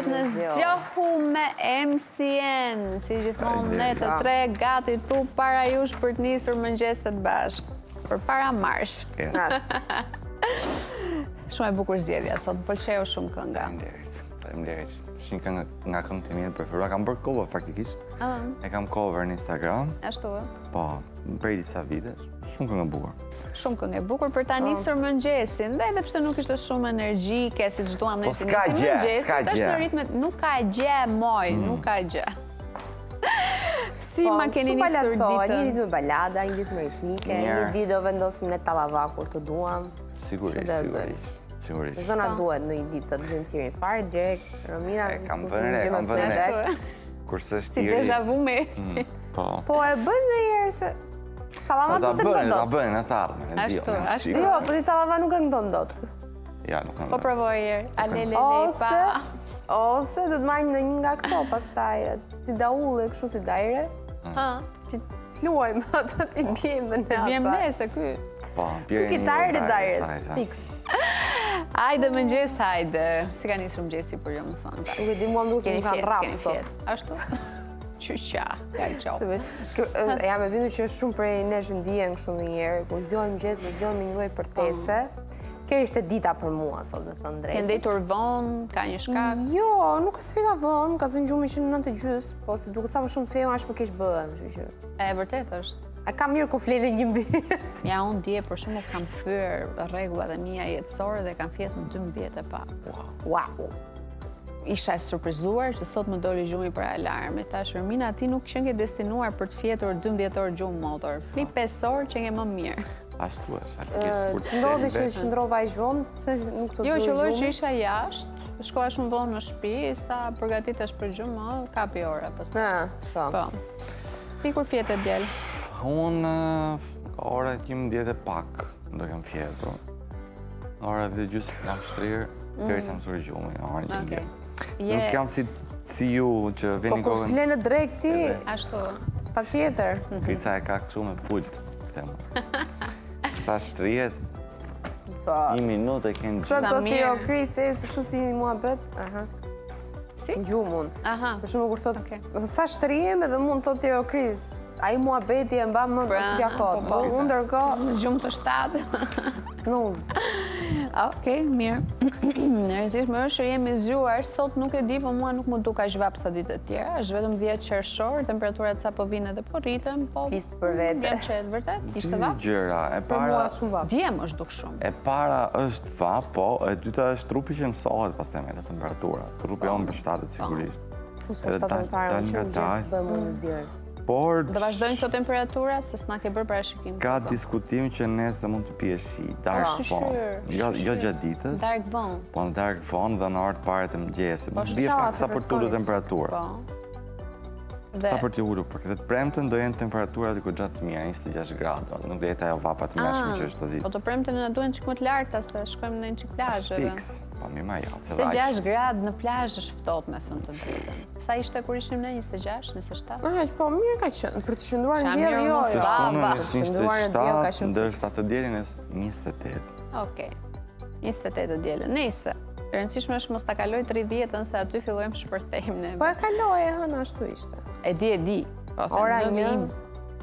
Në zgjohu me MCN, si gjithmonë ne të tre gati tu para jush për të nisur mëngjeset bashkë, për para marsh. Shumë e bukur zgjedhja sot, më pëlqeu shumë kënga. Faleminderit. Është një këngë nga këngët e mia të preferuara. Kam bërë cover faktikisht. E kam cover në Instagram. Ashtu ë? Po, prej disa vitesh. Shumë këngë e bukur. Shumë këngë e bukur për ta nisur mëngjesin, dhe edhe pse nuk ishte shumë energjike, siç duam ne si nisim mëngjesin, është në ritme, nuk ka gjë moj, nuk ka gjë. Si ma keni nisur ditën? Një ditë me balada, një ditë me ritmike, një ditë do vendosim në Tallava kur të duam. Sigurisht. Zona duhet në një ditë të gjëmë tiri fare, direkt, Romina, kam vënë kurse është si deja vu mirë. Po e bëjmë në herë se Tallava të se këndon. Ta bëjnë në tarme. Ashtu. Jo, po ti Tallava nuk këndon dot. Ja, nuk këndon. Po provoj herë, alelele pa. Ose do të marrim në një nga këto, pastaj si daulle, kështu si dajre. Që luajmë atë ti bjejmë në asa. Bjejmë nese ky. Po, kitarë e dajres, fiks. Hajde mëngjes, hajde. Si ka nisur mëngjesi për ju, më thonë. Nuk e di mua më duhet se më kanë rrap sot. Ashtu? Qyqa, ka i qopë. Jam e bindur që është shumë prej nesh ndihen kështu ndonjëherë, kur zgjohem mëngjes dhe zgjohem me një lloj përtese. Kjo ishte dita për mua sot, me thënë drejtë. Ke ndetur vonë, ka një shkak? Jo, nuk është sfida vonë, ka zënë gjumi që në 9:30, po si duket sa më shumë flem, aq më keq bëhem, kështu që. E vërtet është. A ka mirë ku flenë 11. Ja, unë dje për shembull kam thyer rregullat e mia jetësore dhe kam fjetë në 12 e pa. Wow. Isha e surprizuar që sot më doli gjumi për alarm. E tash Romina, ti nuk qen ke destinuar për të fjetur 12 orë gjumë motor. Fli 5 orë që nge më mirë. Ashtu është. Ç'ndodhi që qëndrova aq vonë, pse nuk të Jo, qëlloj që isha jashtë, shkoja shumë vonë në shtëpi, sa përgatitesh për gjumë, kapi ora pastaj. Po. Ti kur fjetet djel? Unë ora 11 e pak do kem fjetur. Ora 10:30 kam shtrirë, derisa më suri gjumi, ora 11. Nuk jam si ju që vini kokën. Po kur flenë drejt ti? Ashtu. Patjetër. Krisa e ka kështu me pult. Sa shtrihet, 1 minutë e kënë gjithë. Sa ti o Krisi, kështu si muhabet? Si? Në gjumun. Për shumë kur thot, sa shtrihem edhe mund thot ti o Kris, ai muhabeti e mba më gjakot. Unë ndërkohë në gjumë të 7. Snuz. Okej, mirë. Rëndësishme është që jemi zgjuar, sot nuk e di, po mua nuk më duk aq vap sa ditët e tjera. Është vetëm 10 qershor, temperaturat sa po vinë edhe po rriten, po. Pist për vete. Jam qetë, vërtet? Ishte vap? Gjëra, e Për mua para shumë vap. Djem është duk shumë. e para është vap, po, e dyta është trupi që mësohet pastaj me temperatura. Trupi on mbështatet sigurisht. Edhe dal nga dal. Bëjmë unë dirës. Por Do vazhdojnë këto temperatura, se s'na ke bërë parashikim. ka diskutim që nesër mund të pijesh shi, darkë vonë. Jo gjatë ditës, Dark vonë. po në darkë vonë dhe në orët pare të mëngjesit. Po, Bie pak sa për të ulur temperatura. Po. Sa për të ulur, për këtë premten do jenë temperaturat goxha të mira, 26 gradë. Nuk do jetë ajo vapa të mjashme që është të ditë. Po të premten na duhen çik më të larta se shkojmë në një çik plazh edhe. Fiks. Po mirë ma jo, se 26 gradë në plazh është ftohtë, me thënë të drejtën. Sa ishte kur ishim ne, 26, 27? Po mirë ka qenë, për të qëndruar në diell jo. Të shtunën Për të qëndruar në diell ka 27, qenë ndërsa fiks. të dielin është 28. Okej. 28 të dielën. Nëse e rëndësishme është mos ta kaloj 30-ën se aty fillojmë shpërthejmë ne. Po e kaloj hëna ashtu ishte. E di. Po Ora them në 1. vijim.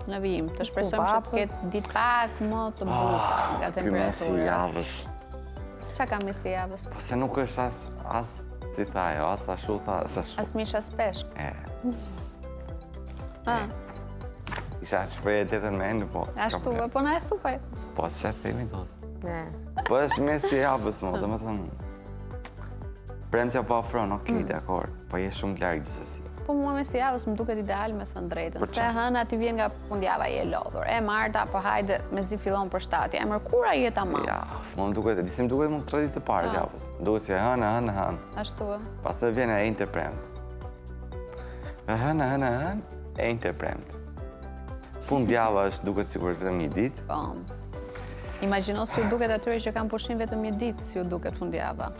Në vijim, të shpresojmë që të ketë ditë pak më të buta nga Ky mesi temperatura. javës. Çka ka mesi javës? Po se nuk është as si thajo, as ta shutha, sa shut. As mish as peshk. Isha shpreje tjetër me endë, po. Ashtu, po na e thuaj. Po se themi do. Ne. Po është mesi javës, mo, dhe më thënë. Premtja po afron, okej, dakor, po je shumë larg gjithsesi. po mua me si javës më duket ideal me thënë drejtën. Se hëna ti vjen nga fundjava je lodhur. E marta, po hajde me zi fillon për shtatja. E mërkura je tamam. Ja, më duket, disi më duket më të tradit të parë javës. Duket si hëna. Ashtu e? Pas të vjen e inte premt. Hëna, e inte premt. Fundjava është duket sikur vetëm një ditë. Po. Imagjino si u duket atyre që kanë pushim vetëm një ditë, si u duket fundjava.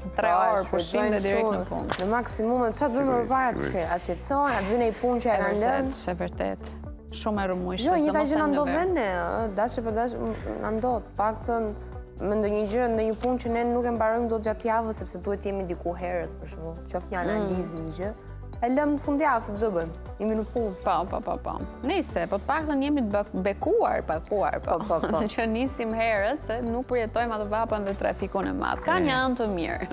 3 orë pushim dhe direkt në punë. Në maksimumet, që të bëjmë më para që ke? A qetësojnë, a të vjen e i punë që e kanë lënë? Se vërtet, shumë e rëmujshme. Jo, një ta gjë në ndodhë dhe ne, dashë për dashë në ndodhë, pak të me ndonjë gjë, ndonjë punë që ne nuk e mbarojmë do të gjatë javës, sepse duhet jemi diku herët, për shumë, qoftë një analizë, një gjë. E lëmë në fundjavë, se të bëjmë, jemi në punë. Po. Niste, po të paktën jemi të bekuar, po. Që nisim herët, se nuk përjetojmë atë vapën dhe trafikun e madh. Ka një anë të mirë.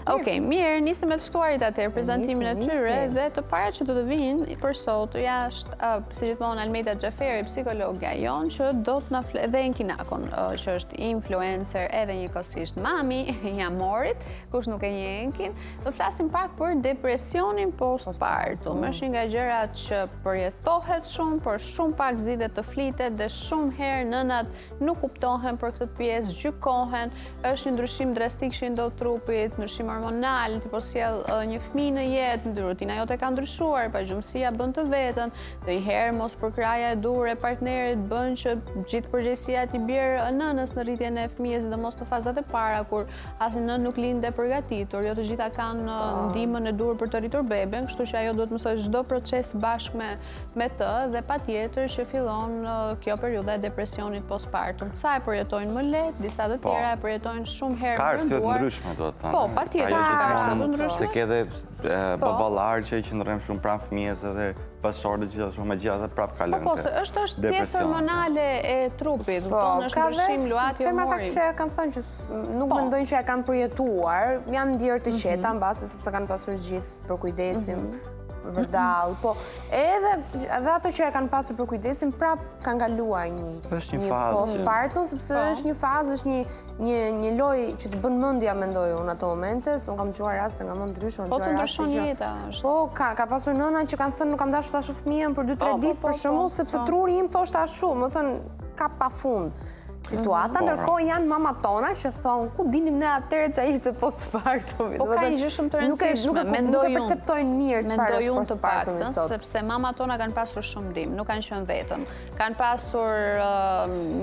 Okej, mirë, nisim me të ftuarit atëherë prezantimin e tyre dhe të para që do të vinë për sot jashtë, si gjithmonë Almeida Xhaferi, psikologja jon, që do të na dhe Enkinakon, që është influencer edhe njëkohësisht mami i Amorit, kush nuk e njeh Enkin, do të flasim pak për depresionin postpartum. Është nga gjërat që përjetohet shumë, por shumë pak zgjidhet të flitet dhe shumë herë nënat nuk kuptohen për këtë pjesë, gjykohen, është një ndryshim drastik që i ndodh trupit, ndryshim hormonal, tipo sjell një fëmijë në jetë, rutina jote ka ndryshuar, pajumësia bën të vetën, ndonjëherë mos përkraja e dur e partnerit bën që gjithë përgjegjësia t'i bjerë nënës në rritjen e fëmijës, sidomos në fazat e para kur asnjë nënë nuk lindë e përgatitur, jo të gjitha kanë ndihmën e dur për të rritur beben, kështu që ajo duhet mësoj çdo proces bashkë me të dhe patjetër që fillon kjo periudha e depresionit postpartum. Ca e përjetojnë më lehtë, disa të tjera e përjetojnë shumë herë ka arsye të ndryshme, do të thënë. Po, patjetër që ka arsye të ndryshme. Se ke edhe baballar që i qëndrojnë shumë pranë fëmijës edhe bashkëshortë gjithashtu me gjithë atë prapë kalojnë. Po, se është pjesë hormonale e trupit, është ndryshim luati hormoni. hormoni. Që kanë thënë që nuk mendojnë që e kanë përjetuar, janë ndjerë të qeta mbase sepse kanë pasur gjithë për kujdesim vërdall, po edhe ato që e kanë pasur për kujdesin prap kanë kaluar një postpartum, sepse është një fazë, është një lojë që të bën mendja, mendoj unë ato momente, se unë kam dëgjuar raste nga më ndryshme, po të ndryshon jeta. Po ka pasur nëna që kanë thënë nuk kam dashur tash fëmijën për 2-3 ditë për shembull, sepse truri im thoshte ashtu, më thënë ka pafund situata, ndërkohë janë mamat tona që thonë, ku dinim ne atëherë që ishte postpartumi. Po ka një gjë shumë të rëndësishme, nuk e perceptojnë mirë çfarë është postpartumi sot. Sepse mamat tona kanë pasur shumë ndihmë, nuk kanë qenë vetëm. Kanë pasur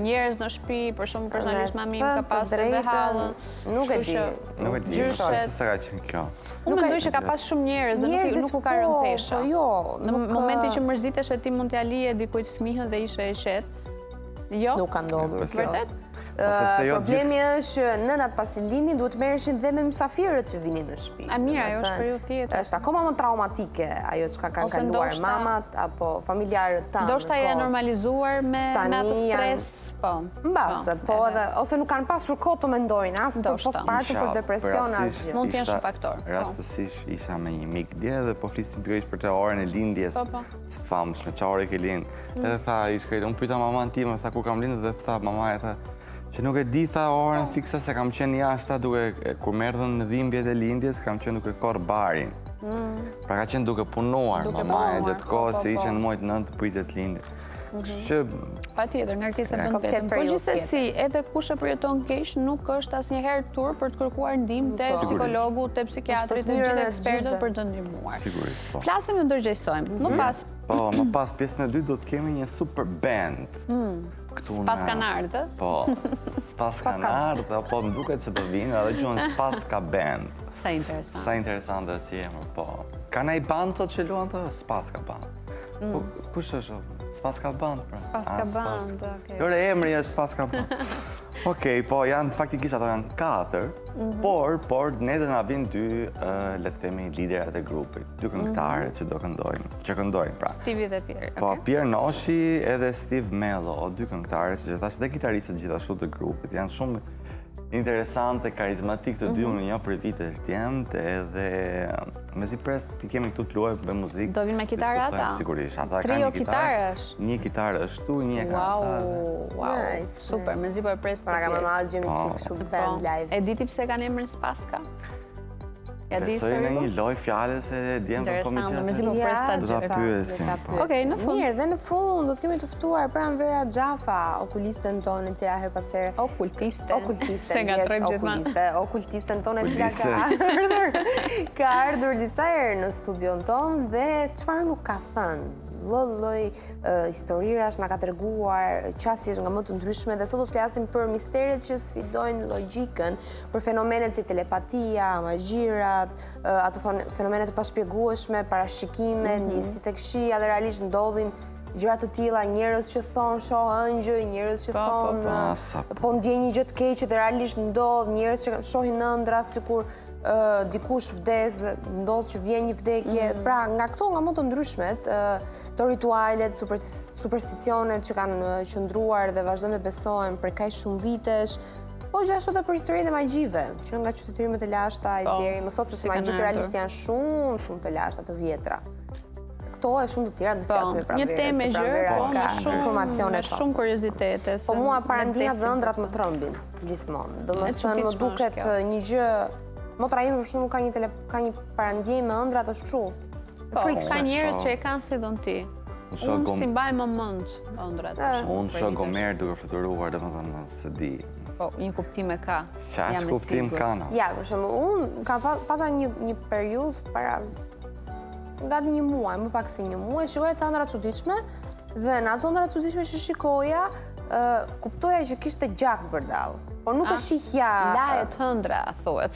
njerëz në shtëpi, për shembull personalisht mamim ka pasur edhe hallën. Nuk e di. Nuk e di se ka qenë kjo. Unë mendoj që ka pas shumë njerëz dhe nuk u ka rënë pesha. Në momentin që mërzitesh e ti mund t'ja lije dikujt fëmijën dhe ishe e qetë. Jo? Nuk ka ndodhur. Vërtet? Problemi është që nënat pasi lindin duhet merreshin dhe me mysafirët që vinin në shtëpi. A mirë, ajo është periudhë tjetër. Është akoma më traumatike ajo çka kanë kaluar mamat apo familjarët tanë. Ndoshta janë normalizuar me atë stres, po. Mbase, po edhe ose nuk kanë pasur kohë të mendojnë as për postpartum, për depresion asgjë. Mund të jenë shumë faktor. Rastësisht isha me një mik dje dhe po flisnim pikërisht për të orën e lindjes. Së famshme, çfarë ke lind. Edhe tha, unë pyeta maman time, tha kur kam lindur dhe tha mamaja tha që nuk e di tha orën fiksa se kam qenë jashtë duke kur merrën në dhimbjet e lindjes kam qenë duke korr barin. Pra ka qenë duke punuar mamaja gjatë kohës se ishte në muajt 9 pritet lindje. Kështu që patjetër ngarkesa bën vetëm. Po gjithsesi, edhe kush e përjeton keq nuk është asnjëherë turp për të kërkuar ndihmë te psikologu, te psikiatri, te gjithë ekspertët për të ndihmuar. Sigurisht, po. Flasim e ndërgjegjsojmë. Më pas. Po, më pas pjesën e dytë do të kemi një super band. Spas kanë ardhur. Po, spas kanë ardhur, po më duket se do vinë edhe quhen Spas ka band. Sa interesant. Sa interesante si emër, po. Ka ndaj band sot që luan të Spas ka band. Po kush është? Spas ka band, pra. Spas ka band, okej. Jo, emri është Spas ka band. Okej, po janë faktikisht ato janë 4, por ne do na vinë 2, le të themi, liderat e grupit, 2 këngëtarë që do këndojnë, pra. Stevie dhe Pierre. Po, Pierre Noshi edhe Steve Mello, 2 këngëtarë që thashë dhe kitaristët gjithashtu të grupit, janë shumë interesante, karizmatik të dy, unë një për vitesh djemët edhe me zi pres t'i kemi këtu të luaj me muzikë. Do vinë me kitarë ata? Sigurisht, ata ka Trio një kitarë. kitarësh? Një kitarë është tu, një e ka ata. Wow, super, me zi për pres të Pra ka pjesë. më malë gjemi që kështu band live. E diti pse kanë emrin Spaska? Besoj në një loj fjales e djemë për komi Interesant, mërzi po presta Do ta pyesim. Okej, në fund. Mirë, dhe në fund do të kemi të ftuar Pranvera Xhafa, okulisten tonë e cila her pas here Se nga trep gjithmonë. Okultisten tonë e cila ka ardhur disa herë në studion tonë dhe çfarë nuk ka thënë. Lloj historirash na ka treguar qasjes nga më të ndryshme dhe sot do të flasim për misteret që sfidojnë logjikën, për fenomenet si telepatia, magjirat, ato fenomenet të pashpjegueshme, parashikimet, njësit e këshia dhe realisht ndodhin gjëra të tilla, njerëz që thonë shoh ëngjëj, njerëz që thonë po ndjej një gjë të keqe dhe realisht ndodh, njerëz që shohin ëndra sikur dikush vdes dhe ndodh që vjen një vdekje. Pra, nga këto, nga më të ndryshmet, të ritualet, supersticionet që kanë qëndruar dhe vazhdojnë të besohen për kaq shumë vitesh, po gjithashtu edhe për historinë e magjive, që nga qytetërimet e lashta deri më sot, sepse magjit realisht janë shumë të lashta, të vjetra. Këto e shumë të tjera, do të flasim me Pranverën. Një temë e gjerë, informacione me shumë kuriozitete. Po mua parandija dhe ëndrat më trëmbin gjithmonë. Domethënë më duket një gjë. Motra ime për shumë ka një parandije me ëndrat është kështu. Ka njerëz që e kanë si dhon ti. Unë si mbaj më mend ëndrat. Unë shoh Gomer duke fluturuar, domethënë se di. Po, një kuptim e ka. Çfarë kuptim ka? Ja, për shembull, unë kam pata një periudhë para gati një muaj, më pak se një muaj, shikoja ca ëndra çuditshme dhe në ato ëndra çuditshme që shikoja, kuptoja që kishte gjak vërdall. Po nuk e shihja... Lajet ëndra, thuhet.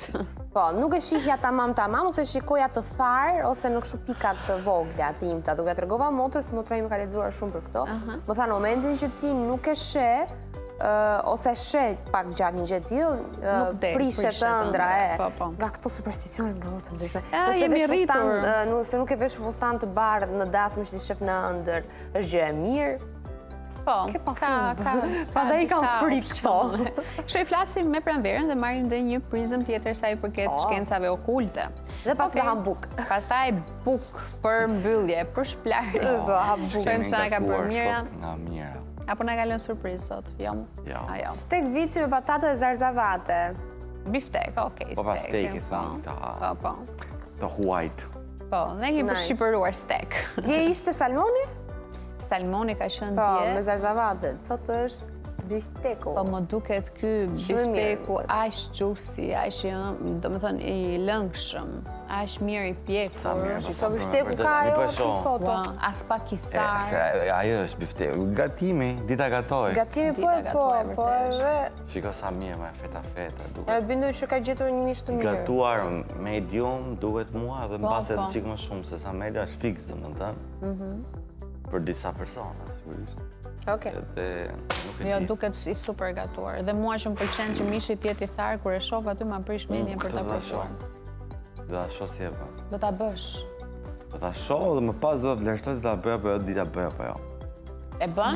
Po, nuk e shihja tamam, ose shikoja të tharë, ose në kështu pikat të vogla të imta. Duke tregova motrës, se motra ime ka lexuar shumë për këto. Më tha, në momentin që ti nuk e sheh, ose sheh pak gjak një gjë tillë, prishet ëndra nga këto supersticionet nga më të ndryshme. Jemi rritur. Se nuk e vesh fustan të bardhë në dasmë që ti shef në ëndër, është gjë e mirë. Po, Pandaj i kam frikë këto. Kështu i flasim me Pranverën dhe marrim dhe një prizëm tjetër sa i përket shkencave okulte. Dhe pastaj ham buk. Pastaj buk për mbyllje, për shplarje. Shojmë që na ka bërë mira. Nga mira. Apo na ka lënë surprizë sot, jo? Jo. Stek vici me patate dhe zarzavate. Biftek, okej, Po pas steak i thonë ta. Po. Të huajt. Po, ne kemi përshqipëruar stek. Dje ishte salmoni? Salmoni ka qenë Po, dje. me zarzavatet. Sot është bifteku. Po më duket ky bifteku aq juicy, aq do të thënë i lëngshëm, aq mirë i pjekur. Ço bifteku ka ajo foto. As pak i tharë. Ajo është bifteku. Gatimi, dita gatoj. Gatimi po edhe... Shiko sa mirë, me feta duket. E bindu që ka gjetur një mish të mirë. Gatuar medium duhet mua dhe mbase çik më shumë, se sa media është fix, domethënë. Për disa persona, sigurisht. Okej. Jo, duket i super gatuar. Dhe mua që më pëlqen që mishi t'jetë i tharë, kur e shoh aty ma prish mendjen për ta provuar. Do ta shoh si e bën. Do ta bësh. Do ta shoh dhe më pas do ta vlerësoj të ta bëj apo jo, dita bëj apo jo. E bën,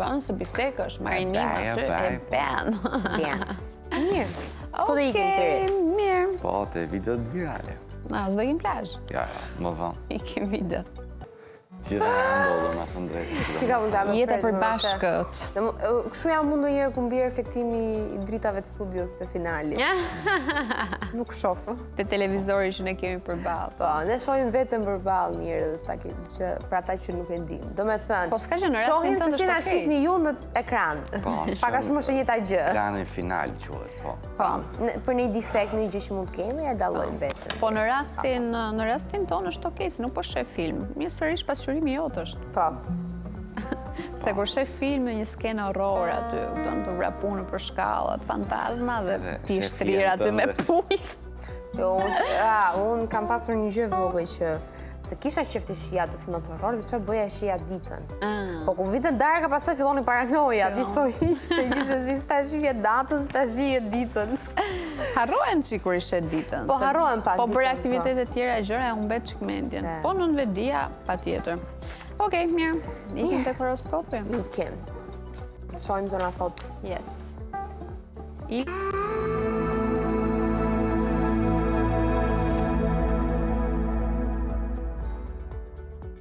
bën se biftek është marinim aty, e bën. Mirë. Po dhe ikim të ri. Mirë. Po, te videot virale. S'do ikim plazh. Ja, më vonë. Ikim video. Gjitha nga ndodhë, me thënë drejtë. Si ka mund të Jetë për bashkët. Kështu jam mund ndonjëherë ku mbjerë efektimi i dritave të studios të finali. Nuk shofë. Te televizori që ne kemi përballë. Po, ne shohim vetëm përballë njerëz që për ata që nuk e dinë. Do me thënë, po s'ka që në rastin shohim se si na shihni ju në ekran. Pak a shumë është njëta gjë. Ekrani final quhet, po. Po, për një defekt, një gjë që mund të kemi, e dallojmë vetëm. Po në rastin tonë është okej, se nuk po sheh film. Mirë sërish pasqyrimi jot është. Po. Se kur shef film një skenë horror aty, do të vrapunë për shkallat, fantazma dhe ti shtrir aty me pult. Jo, unë kam pasur një gjë vogël që se kisha qef të shija të filmat horror dhe që bëja shija ditën. Po ku vitën darka pastaj filloni paranoja, diso ishte gjithsesi s'ta shije datën, s'ta shije ditën. Harrohen që kur ishe ditën. Po harrohen pak ditën. Po për aktivitetet tjera e gjëra e humbet çik mendjen. Po në vetdia patjetër. Okej, mirë. Ikim te horoskopi. Ikim. Shohim zona thot. Yes.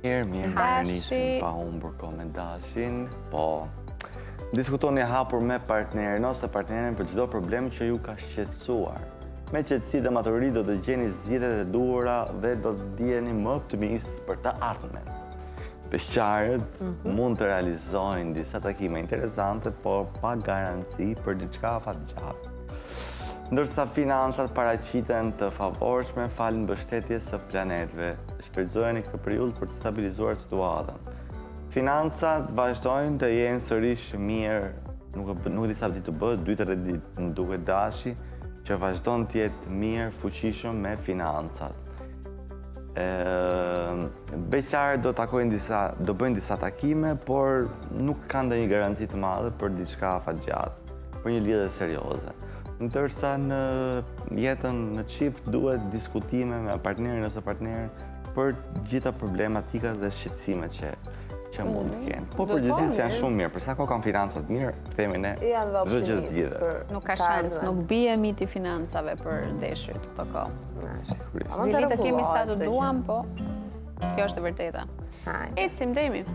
Mirë, nisim pa humbur kohë me dashin, po diskutoni hapur me partnerin ose partnerin për çdo problem që ju ka shqetësuar. Me qetësi dhe maturi do të gjeni zgjedhjet e duhura dhe do të ndjeni më optimist për të ardhmen. Beqarët mund të realizojnë disa takime interesante, por pa garanci për diçka afatgjatë. Ndërsa financat paraqiten të favorshme falë mbështetjes së planetëve. Shfrytëzojeni këtë periudhë për të stabilizuar situatën. Financat vazhdojnë të jenë sërish mirë, nuk di sa ditë të bëhet, 2-3 ditë më duket dashi, që vazhdon të jetë mirë, fuqishëm me financat. Beqarët do bëjnë disa takime, por nuk kanë ndonjë garanci të madhe për diçka afatgjatë, për një lidhje serioze. Ndërsa në jetën në çift duhet diskutime me partnerin ose partneren për gjitha problematikat dhe shqetësimet që mund të kenë. Po përgjithsisht janë shumë mirë, përsa ko kanë financat mirë, themi ne, çdo gjë zgjidhet. Nuk ka shans, nuk bie miti financave për ndeshjet këto kohë. Zilita kemi sa të duam, po kjo është e vërteta. Ecim, Demi.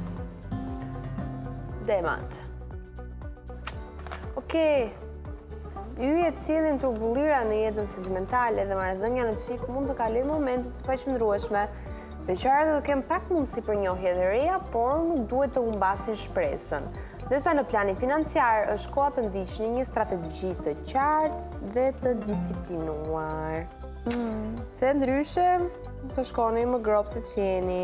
Demat. Okej. Ju e cilin turbullira në jetën sentimentale dhe marrëdhënia në çift mund të kalojë momente të paqëndrueshme. Beqarët do të kenë pak mundësi për njohje të reja, por nuk duhet të humbasin shpresën. Ndërsa në planin financiar është koha të ndiqni një strategji të qartë dhe të disiplinuar. Se ndryshe të shkoni më grop si që jeni.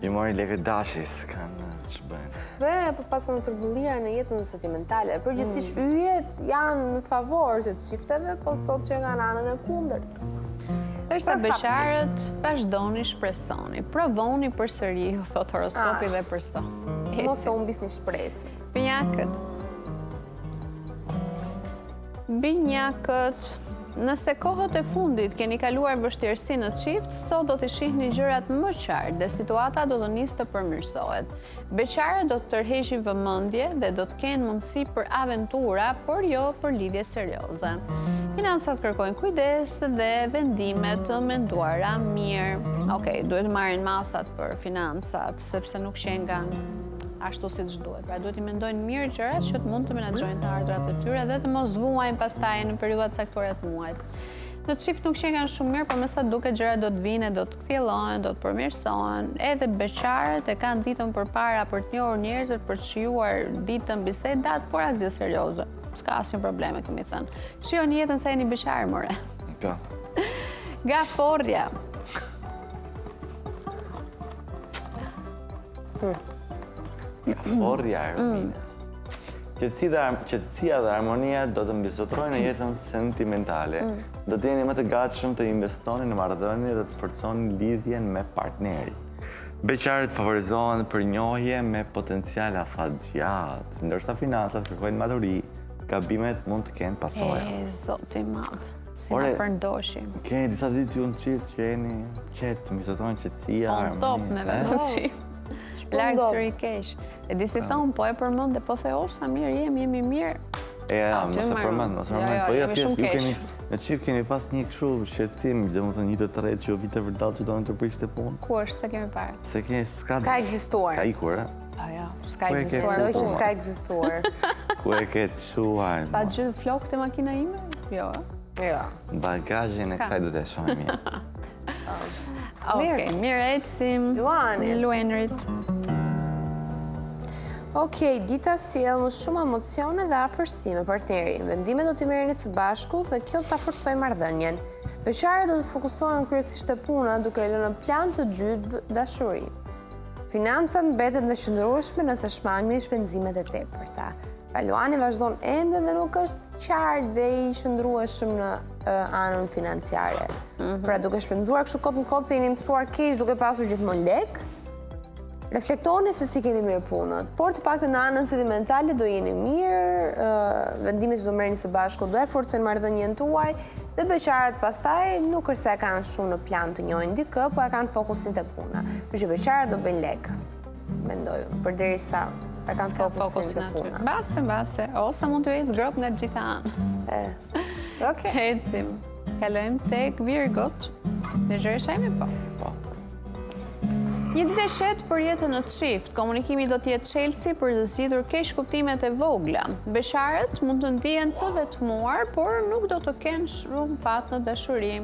I mori lekë dashis, kanë që bëjnë. Dhe pas kanë turbullira në jetën sentimentale. Përgjithsisht yjet janë në favor të çifteve, po sot që kanë anën e kundërt. Ndërsa beqarët vazhdoni shpresoni, provoni përsëri, thot horoskopi dhe përso. Mos e humbisni shpresën. Binjakët, nëse kohët e fundit keni kaluar vështirësi në çift, sot do të shihni gjërat më qartë dhe situata do të nisë të përmirësohet. Beqarët do të tërheqin vëmendje dhe do të kenë mundësi për aventura, por jo për lidhje serioze. Financat kërkojnë kujdes dhe vendime të menduara mirë. Okej, duhet marrin masat për financat, sepse nuk qenë ashtu si që duhet. Pra duhet i mendojnë mirë gjërat që të mund të menaxhojnë të ardhurat e tyre dhe të mos zvuajnë pastaj në periudhat caktore të muajit. Në çift nuk qenë shumë mirë, por me sa duket gjërat do të vinë, do të kthjellohen, do të përmirësohen. Edhe beqarët e kanë ditën përpara për të njohur njerëzit, për të shijuar ditën bisedat, por asgjë serioze. S'ka asnjë probleme, kemi thënë. Shihoni jetën sa jeni beqarë, more. Gaforja. Gaforja e Erminës. Qetësia dhe harmonia do të mbizotrojnë në jetën sentimentale. Do të jeni më të gatshëm të investoni në marrëdhënie dhe të forconi lidhjen me partneri. Beqarët favorizohen për njohje me potencial afatgjatë, ndërsa financat kërkojnë maturi, gabimet mund të kenë pasoja. Zoti i madh, si na përndoshim. Keni disa ditë ju në çift që jeni qetë, mbizotrojnë qetësia, harmonia. On top në vetë çift. Largë sëri keq. E di si thonë, po e përmend dhe po the sa mirë jemi mirë. Mos e përmend. Po ja thjesht ju keni në çift keni pas një kështu shqetësim, domethënë një të tretë që vite vërtet që do të prishte punë. Ku është se kemi parë? Se s'ka ekzistuar. Ka ikur, Jo, s'ka ekzistuar. Mendoj që s'ka ekzistuar. Ku e ke çuar? Pa gjithë flokët e makina ime? Jo. Jo. Bagazhin e kësaj do të shohim mirë. Okej, mirë ecim. Luanrit. Okej, dita sjell më shumë emocione dhe afërsi me partnerin. Vendimet do t'i merrni së bashku dhe kjo ta forcojë marrëdhënien. Beqarët do të fokusohen kryesisht te puna, duke lënë në plan të dytë dashurinë. Financat mbeten të qëndrueshme nëse shmangni shpenzimet e tepërta. Luani vazhdon ende dhe nuk është qartë dhe i qëndrueshëm në anën financiare. Pra duke shpenzuar kështu kot në kot se jeni mësuar keq duke pasur gjithmonë lek, reflektoni se si keni mirë punët, por të paktën në anën sentimentale do jeni mirë, vendimet që do merrni së bashku do e forcojnë marrëdhënien tuaj dhe beqarët pastaj nuk është se e kanë shumë në plan të njohin dikë, po e kanë fokusin te puna. Kështu që beqarët do bëjnë lek. Mendoj, përderisa e kanë fokusin te puna. Base, ose mund të ecë grop nga gjitha anë. Okej. Ecim. Kalojmë tek Virgot. Në gjëra shajme po. Një ditë e shetë për jetën në çift, komunikimi do t'jetë çelësi për të zgjidhur keq kuptimet e vogla. Besharët mund të ndihen të vetmuar, por nuk do të kenë shumë fat në dashuri.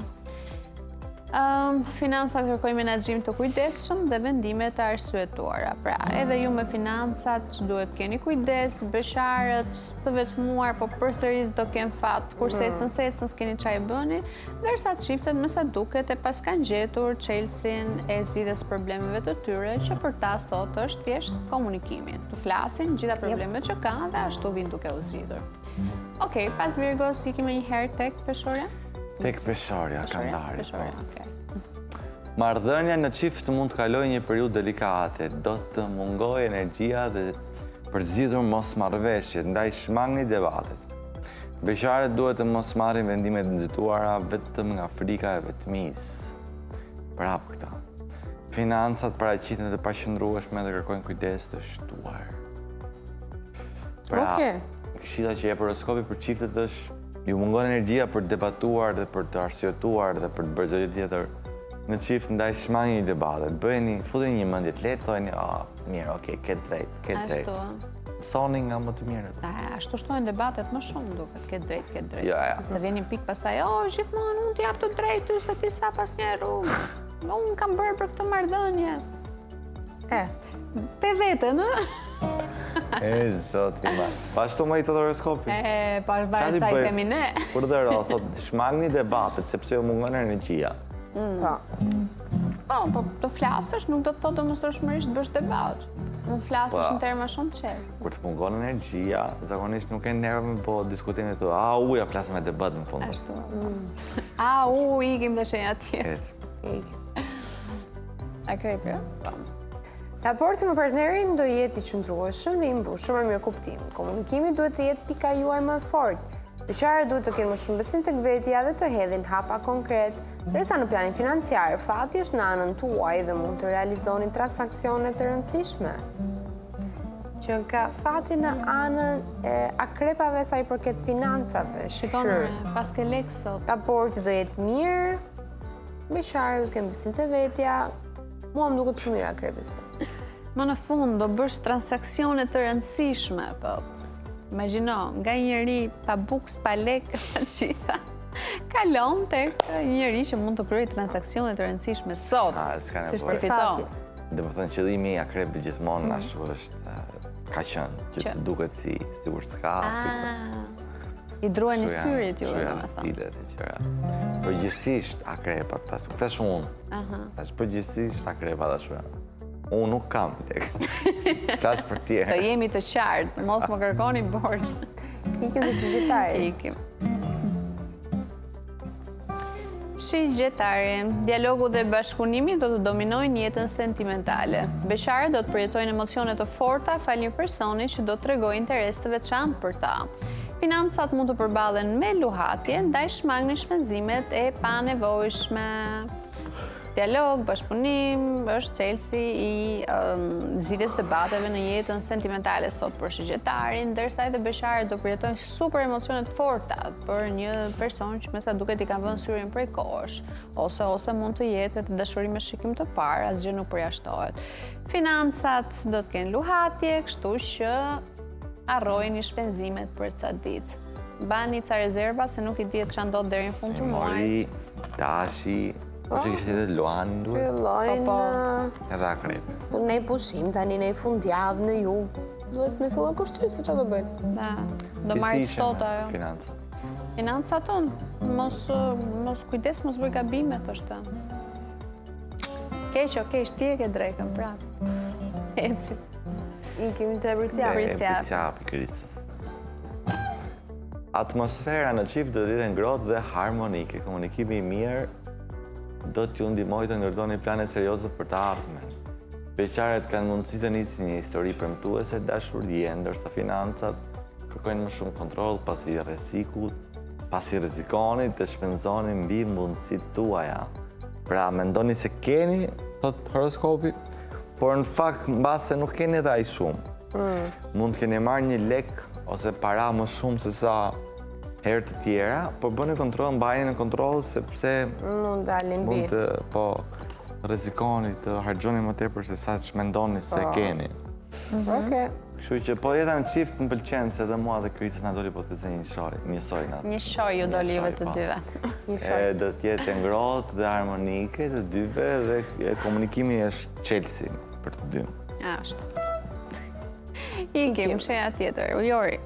Financat kërkojnë menaxhim të kujdesshëm dhe vendime të arsyetuara. Pra, edhe ju me financat duhet keni kujdes, besharët të vetmuar, po përsëris do kenë fat, kur secën s'keni çfarë bëni, ndërsa çiftet me sa duket e pas kanë gjetur çelësin e zgjidhjes problemeve të tyre, që për ta sot është thjesht komunikimi. Të flasin gjitha problemet që kanë dhe ashtu vinë duke u zgjidhur. Okej, pas Virgos ikim një herë tek peshorja? Tek peshorja, kandari. Marrëdhënia në çift mund të kalojë një periudhë delikate, do të mungojë energjia dhe për të zgjidhur mosmarrëveshjet, ndaj shmangni debatet. Besharët duhet të mos marrin vendime të nxituara vetëm nga frika e vetmisë. Prap këta. Financat paraqiten të paqëndrueshme dhe kërkojnë kujdes të shtuar. Këshilla që jep horoskopi për çiftet është ju mungon energjia për të debatuar dhe për të arsyetuar dhe për të bërë gjë tjetër në çift ndaj shmangni një debatet. Bëheni, futeni një mendje të lehtë, thoni, mirë, okay, ke drejt. Ashtu. Mësoni nga më të mirët. Ashtu shtojnë debatet më shumë duket, ke drejt. Ja. Se vjen një pikë pastaj, gjithmonë unë t'jap të drejtë ty se ti sa pasnjëherë unë kam bërë për këtë marrëdhënie. Te vetën, Zoti ma. Pashtu më i të horoskopi. Pa varet çaj kemi ne. Kur dhe ro, thot, shmangni debatet, sepse ju mungon energjia. Po, të flasësh nuk do të thotë domosdoshmërisht të bësh debat. Unë flasësh në terma shumë qërë. Kur të mungon energjia, zakonisht nuk e nervë, po diskutimi të uja flasëm e debat në fund. Ashtu. Ikim dhe shenja tjetë. Akrepi, Raporti me partnerin do jetë i qëndrueshëm dhe i mbushur me mirë kuptim. Komunikimi duhet të jetë pika juaj më e fortë. Beqarët duhet të kenë më shumë besim tek vetja dhe të hedhin hapa konkret, ndërsa në planin financiar, fati është në anën tuaj dhe mund të realizoni transaksione të rëndësishme. Që ka fati në anën e akrepave sa i përket financave. Shikone, pas ke lekë sot. Raporti do jetë mirë, beqarët do të kenë besim te vetja. Mua më duket shumë mirë akrepi sot. Më në fund do bësh transaksione të rëndësishme, thot. Imagjino, nga njëri pa buks, pa lek, pa qita, kalon tek njëri që mund të kryej transaksione të rëndësishme sot, që është të fiton. Dhe më thënë qëllimi i akrepi gjithmonë ashtu është ka qënë, që të duket si sigur s'ka. I druaj një syrit ju, në me thënë. Përgjithsisht akrepat, këta është unë. Përgjithsisht akrepat ashtu janë. Unë nuk kam tek. Flasë për tjerë. Të jemi të qartë, mos më kërkoni borgjë. Ikim dhe shigjetari. Ikim. Shigjetari. Dialogu dhe bashkëpunimi do të dominojnë jetën sentimentale. Besharët do të përjetojnë emocione të forta fal një personi që do të tregojë interes të veçantë për ta. Financat mund të përballen me luhatje, ndaj shmangni shpenzimet e panevojshme. Dialog, bashkëpunim, është çelësi i zgjidhjes debateve në jetën sentimentale sot për shigjetarin, ndërsa edhe besharët do përjetojnë super emocione të forta për një person që me sa duket i ka vënë syrin prej kohësh, ose mund të jetë edhe dashuri me shikim të parë, asgjë nuk përjashtohet. Financat do të kenë luhatje, kështu që harrojeni shpenzimet për ca ditë. Bani ca rezerva se nuk i dihet ç'a ndodh deri në fund të muajit. Tashi. Po që kështë të luanë duhet? Fillojnë edhe akrepi. Ne pushim tani në fundjavë në jugë. Duhet me fillon kushty se që do bëjnë. Da, do marrë të ftohtë ajo. Financat? Financat tonë. Mos kujdes, mos bëj gabimet është. Keq, ti e ke drejkën, prapë. Eci. Ikim të Bricjap. Bricjap i Krisës. Atmosfera në çift do të jetë ngrohtë dhe harmonike. Komunikimi i mirë do t'ju ndihmojë të ndërtoni plane serioze për të ardhmen. Beqarët kanë mundësi të nisin një histori premtuese dashurie, ndërsa financat kërkojnë më shumë kontroll, pasi rrezikoni të shpenzoni mbi mundësitë tuaja. Pra, mendoni se keni, thot horoskopi, por në fakt mbase nuk keni edhe aq shumë. Mund të keni marrë një lek ose para më shumë se sa herë të tjera, por bëni kontroll, mbajeni në kontroll sepse mund dalin mbi. Po, rrezikoni të harxhoni më tepër se sa që mendoni se keni. Okej. Kështu që po jeta në qift më pëlqen se edhe mua dhe Krisës na doli po të zë njësoj na. Një shoj ju dolive të dyve. Do t'jetë ngrohtë dhe harmonike të dyve dhe komunikimi është çelësi për të dy. Ashtu. Ikim, sheja tjetër, Ujori.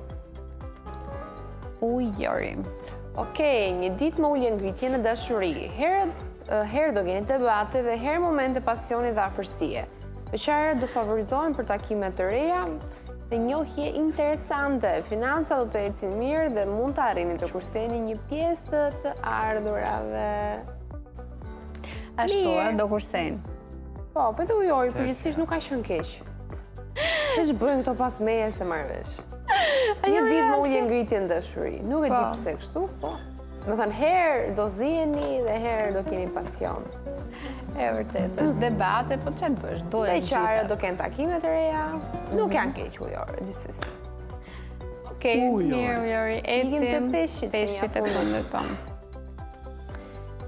Okej, një ditë më ulje ngritje në dashuri. Herë do keni debate dhe herë momente pasioni dhe afërsie. Beqarët do favorizohen për takime të reja dhe njohje interesante. Financa do të ecin mirë dhe mund të arrini të kurseni një pjesë të ardhurave. Ashtu, do kursejnë. Po, për të Ujori, përgjithsisht nuk ka qenë keq. Që bëjnë këto pas meje se marrëvesh. Një ditë më ulje ngritje në dashuri. Nuk e di pse kështu, po. Me thënë, herë do ziheni dhe herë do keni pasion. E vërtet, është debate, po që të bësh, duhet gjitha. Beqarët do kenë takime të reja, nuk janë keq Ujore, gjithsesi. Okej, mirë Ujori, ecim të peshqit e fundit tonë.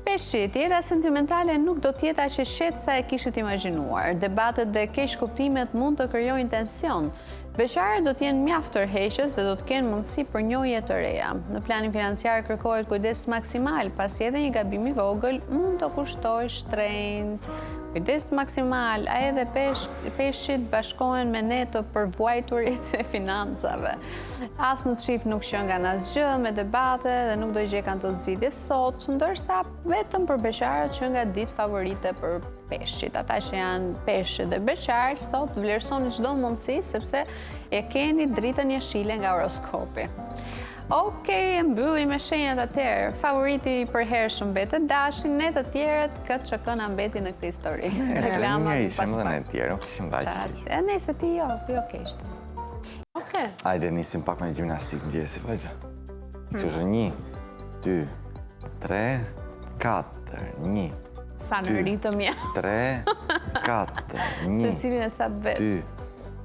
Peshqit, jeta sentimentale nuk do t'jeta që shetë sa e kishit imagjinuar. Debatet dhe keq kuptimet mund të krijojnë tension. Beqarët do t'jenë mjaft tërheqës dhe do t'kenë mundësi për njohje të reja. Në planin financiar kërkohet kujdes maksimal, pasi edhe një gabim i vogël mund të kushtoj shtrenjtë. Kujdes maksimal, a edhe peshqit bashkohen me ne të përvuajturit e financave. As në të shif nuk shën nga asgjë me debate dhe nuk do i gjekan të zgjidhje sot, ndërsa vetëm për beqarët që nga ditë favorite për peshqit. Ata që janë peshqit dhe beqarë, sot vlerësoni çdo mundësi, sepse e keni dritën jeshile nga horoskopi. Okej, mbyllim me shenjat atëherë. Favoriti i përhershëm mbetet Dashi, ne të tjerët këtë që këna mbeti në këtë histori. Reklama një ishëm dhe ne tjerë, nuk ishim baqë. E nëse ti jo keshtë. Okej. Ajde, nisim pak me gjimnastik në gjesi, vajza. Kështë 1, 2, 3, 4, 1. Sa në ritëm ja. 3, 4, 1. Se cilin e sa vetë. 2,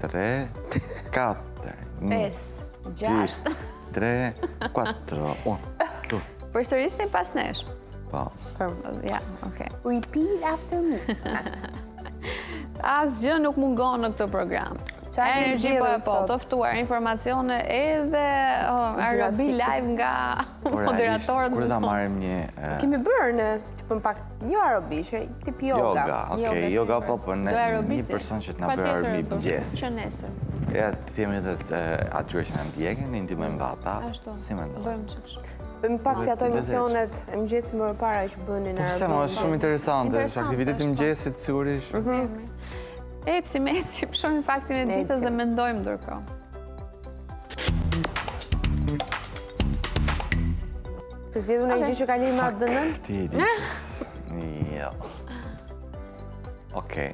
3, 4, 1. 5, 6. 3, 4, 1, 2. Për sëristin pas nesh. Po. Ja, okej. Repeat after me. Asgjë nuk mungon në këtë program. Energy po, të ftuar informacione edhe Arabi live nga moderatorët. Kur da marim një... Kemi bërë në pak një Arabi, që tip yoga. Yoga, po, një person që të nga bërë Arabi për gjesë. Që nesër. Ja, të jemi edhe atyre që në ndjekin, në ndimojmë dhe ata, si me ndohë. Bëjmë qëksh. Bëjmë pak si ato emisionet e mëgjesit më para që bënin në Arabi. Pse, ma, është shumë interesante, është aktiviteti mëgjesit, sigurisht. Ecim, shohim faktin e ditës dhe mendojmë ndërkohë. Të zgjedhur në gjë që ka lidhje me ADN-n? Fakti i ditës. Jo. Okej.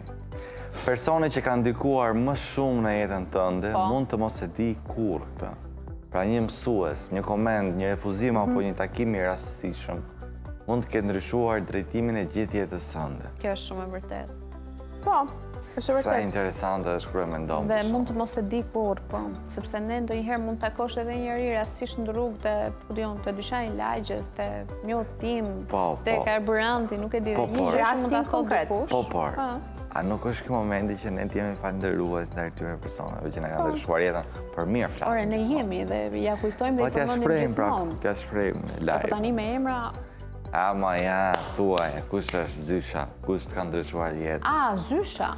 Personi që ka ndikuar më shumë në jetën tënde mund të mos e di kur këtë. Pra një mësues, një koment, një refuzim apo një takim i rastësishëm mund të ketë ndryshuar drejtimin e gjithë jetës sënde. Kjo është shumë e vërtetë. Po, është vërtet. Sa interesante është kur e mendon. Dhe mund të mos e di kur, po, sepse ne ndonjëherë mund të takosh edhe njëri rastësisht në rrugë te dyqani lagjes, te një udhtim, te karburanti, nuk e di, një gjë mund ta thotë dikush. Po, por. A nuk është ky momenti që ne jemi falëndërues ndaj këtyre personave që na kanë ndryshuar jetën për mirë flasim. Ore, ne jemi dhe ja kujtojmë dhe i përmendim gjithmonë. T'ja shprehim live. Po tani me emra. Ama ja, thuaj, kush është Zysha? Kush të ka ndryshuar jetën? A, Zysha?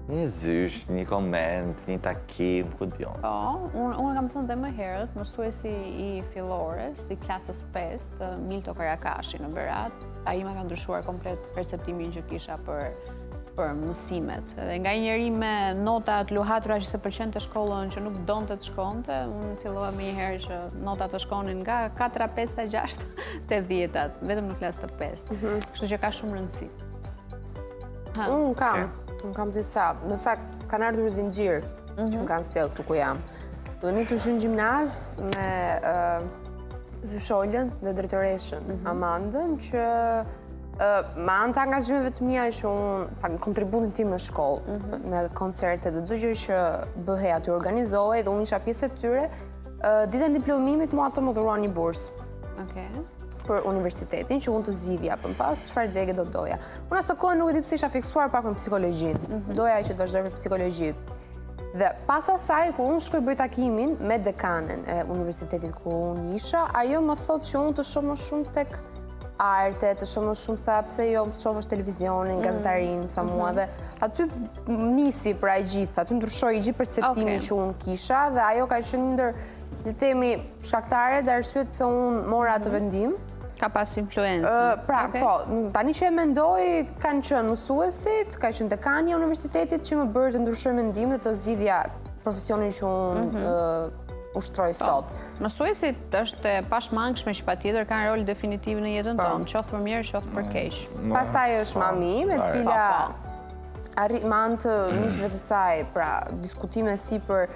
Një zysh, një koment, një takim, ku dion. Po, unë kam thënë dhe më herët, mësuesi i fillores, i klasës 5, Milto Karakashi në Berat, ai ma ka ndryshuar komplet perceptimin që kisha për mësimet. Dhe nga njëri me notat luhatura që se pëlqen të shkollën që nuk donte të shkonte, unë fillova me njëherë që notat të shkonin nga 4, 5, 6 te 10-at, vetëm në klasë të 5. Kështu që ka shumë rëndësi. Unë kam disa, në fakt kanë ardhur zinxhir që më kanë sjellë këtu ku jam. Do nisur në gjimnaz me Zysholën dhe drejtoreshën Amandën që me anë të angazhimeve të mia që unë kontributin tim në shkollë me koncerte dhe çdo gjë që bëhej aty organizohej dhe unë isha pjesë e tyre, ditën e diplomimit mua të më dhuruan një bursë. për universitetin, që unë të zgjidhja për pas, çfarë degë do doja. Unë asë të kohë nuk e di pse isha fiksuar pak me psikologjinë. Doja që të vazhdoj me psikologji. Dhe pas asaj, kur unë shkoj bëj takimin me dekanën e universitetit ku unë isha, ajo më thotë që unë të shoh më shumë tek arte, të shoh më shumë, tha, pse jo të shohësh televizionin, gazetarin, tha mua, dhe aty nisi pra e gjithë, aty ndryshoi i gjithë perceptimi që unë kisha, dhe ajo ka qenë ndër, le të themi, shkaktare dhe arsyet pse unë mora atë vendim. Ka pas influencë. Pra, po, tani që e mendoj, kanë qenë mësuesit, ka qenë dekani e universitetit që më bërë të ndryshoj mendim dhe të zgjidhja profesionin që unë ushtroj sot. Mësuesit është e pashmangshme që patjetër kanë rol definitiv në jetën tonë, qoftë për mirë, qoftë për keq. Pastaj është mami, me cila me anë të miqve të saj, pra, diskutime si për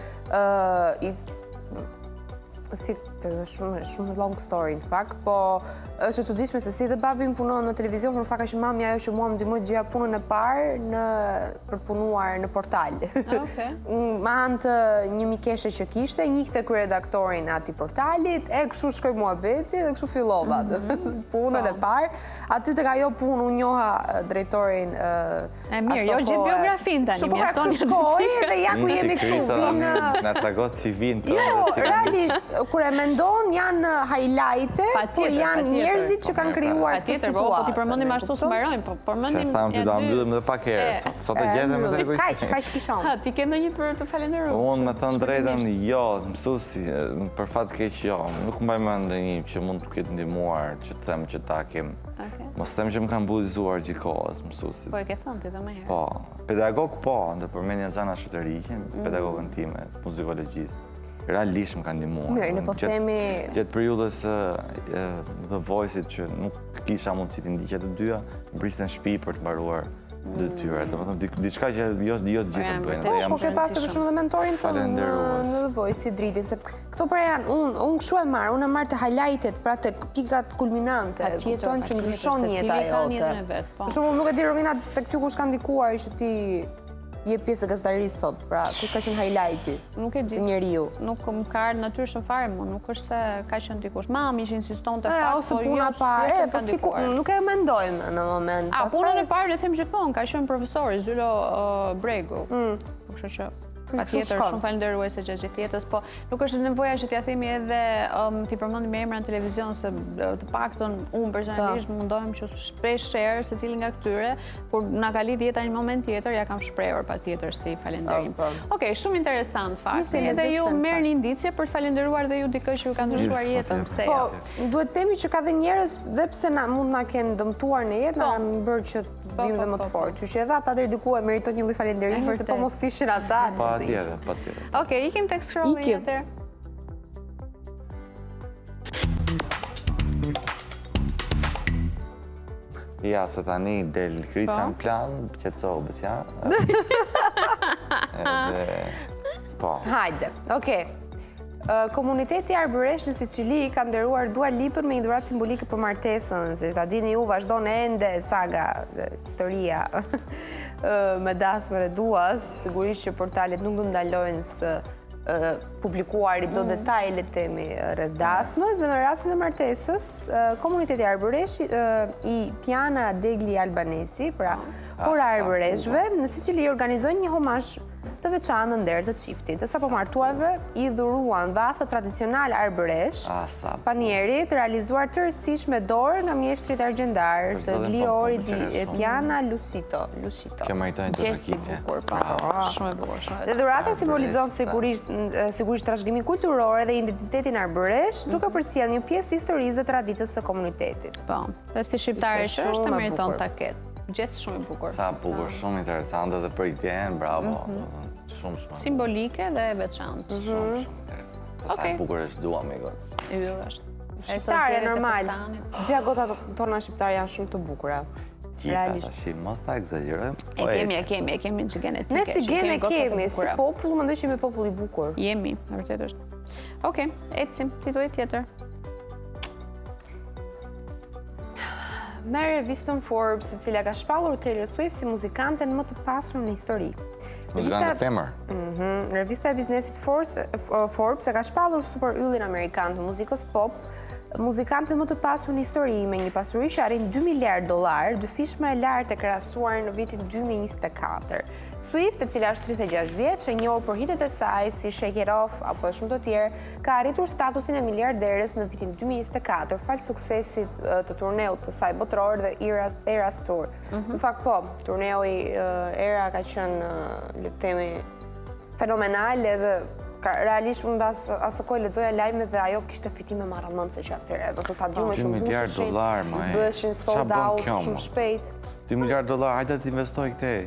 si shumë long story në fakt, po është e çuditshme se si dhe babi më punon në televizion, por në fakt është mami ajo që mua më ndihmoi të gjej punën e parë për punuar në portal. Me anë të një mikeshe që kishte, njihte kryeredaktorin atij portalit, e kështu shkoi muhabeti dhe kështu fillova punën e parë. Aty tek ajo punë unë njoha drejtorin e mirë, jo gjithë biografin tani, mjafton të shkoj dhe ja ku jemi këtu. Na tregot CV-n tonë. Jo, realisht kur e mendon janë highlighte, po janë njerëzit që kanë krijuar të situatë. Po ti përmendim ashtu s'mbarojmë, po përmendim. Se thamë që do mbyllim edhe pak herë. Sot e gjetëm me të egoistë. Kaq kishon. Ti ke ndonjë për të falenderuar? Unë me thënë drejtën, jo, mësuesi, për fat keq jo. Nuk mbaj mend ndonjë që mund të ketë ndihmuar që të them që ta kem. Mos them që më kanë bullëzuar gjithkohës mësuesit. Po e ke thënë ti edhe më herë. Po, pedagog po, ndërpërmendja Zana Shutëriqen, pedagogën time, muzikologjistë. Realisht më kanë ndihmuar. Mirë, ne po themi gjatë periudhës The Voice-it që nuk kisha mundësi të ndiqja të dyja, briste në shtëpi për të mbaruar detyrën. Domethënë diçka që jo gjithë bëjnë. Po ke pasur për shembull dhe mentorin tonë në The Voice-it Dritin, se këto pra janë unë kështu e marr, unë e marr të highlightet, pra të pikat kulminante, kupton që ndryshon jeta jote. Për shembull nuk e di Romina tek ty kush ka ndikuar që ti je pjesë e gazetarisë sot, pra kush ka qenë highlighti? Nuk e di. Si njeriu. Nuk më ka ardhur natyrisht fare mua, nuk është se ka qenë dikush. Mami që insistonte pak, ose puna e parë, po si nuk e mendojmë në moment. Punën e parë le them gjithmonë, ka qenë profesori Zylo Bregu. Po kështu që patjetër shumë falenderuese gjatë gjithë jetës, po nuk është nevoja që t'ja themi edhe t'i përmendim emra në televizion, se të paktën unë personalisht mundohem që shpesh share secili nga këtyre, kur na ka lidh jeta në moment tjetër, ja kam shprehur patjetër si falenderim. Okej, shumë interesant fakt. Edhe ju merrni indicje për të falenderuar dhe ju dikë që ju ka ndryshuar jetën, pse jo? Po, duhet themi që ka dhe njerëz dhe pse mund na kenë dëmtuar në jetë, na kanë bërë që të vim dhe më të fortë. Kështu që edhe ata deri diku e meriton një lloj falënderimi, se po mos ishin ata. Patjetër. Okej, ikim tek scrolling atëherë. Ja, se tani del Kristian Plan, qetëso besja. Po. Hajde, okej. Komuniteti arbëresh në Sicili ka nderuar Dua Lipën me një dhuratë simbolike për martesën, se ta dini ju vazhdon ende saga, historia me dasmën e Duas, sigurisht që portalet nuk do ndalojnë së publikuar i çdo detaj le të themi rreth dasmës, dhe në rastin e martesës, komuniteti arbëresh i Piana degli Albanesi, pra kora arbëreshve, në Sicili organizojnë një homazh të veçantë në nder të çiftit. Të sapo martuarve i dhuruan vathët tradicionale arbëresh, panieri të realizuar tërësisht me dorë nga mjeshtrit argjendar të Gliori di Piana Lusito. Kjo meritojnë të rëkitje. Shumë e bukur. Dhe dhurata simbolizon sigurisht trashëgimin kulturor dhe identitetin arbëresh, duke përcjellë një pjesë të historisë dhe traditës së komunitetit. Po, dhe si shqiptare që është e meriton ta ketë. Gjithë shumë i bukur. Sa bukur, shumë interesante dhe për idenë, bravo. Shumë. Simbolike dhe e veçantë. Shumë interesante. Sa bukur është Dua me gocë. Ju është. Shqiptare normal. Gjitha gotat tona shqiptare janë shumë të bukura. Gjitha, tashi, mos ta egzagjerojmë. E kemi që genetike. Ne si gene kemi, si popull, më ndoj që jemi popull i bukur. Jemi, vërtet është. Okej, ecim, titull tjetër. Merë revistën Forbes, e cila ka shpallur Taylor Swift si muzikanten më të pasur në histori. Muzikante femër. Revista e biznesit Forbes e ka shpallur super yllin amerikan të muzikës pop muzikantët më të pasur në histori me një pasuri që arrin $2 miliard, dyfishme e lartë e krahasuar në vitin 2024. Swift, e cila është 36 vjeç, e njohur për hitet e saj si Shake It Off apo shumë të tjerë, ka arritur statusin e miliarderes në vitin 2024 falë suksesit të turneut të saj botëror dhe Eras Tour. Në fakt po, turneu i Era ka qenë, le të themi, fenomenal edhe realisht unë asë kohë lexoja lajme dhe ajo kishte fitime marramëndse që atëre. Do të stadiume $2 miliard, ma e. Bëshin sold out shumë shpejt. $2 miliard, hajde të investoj këtej.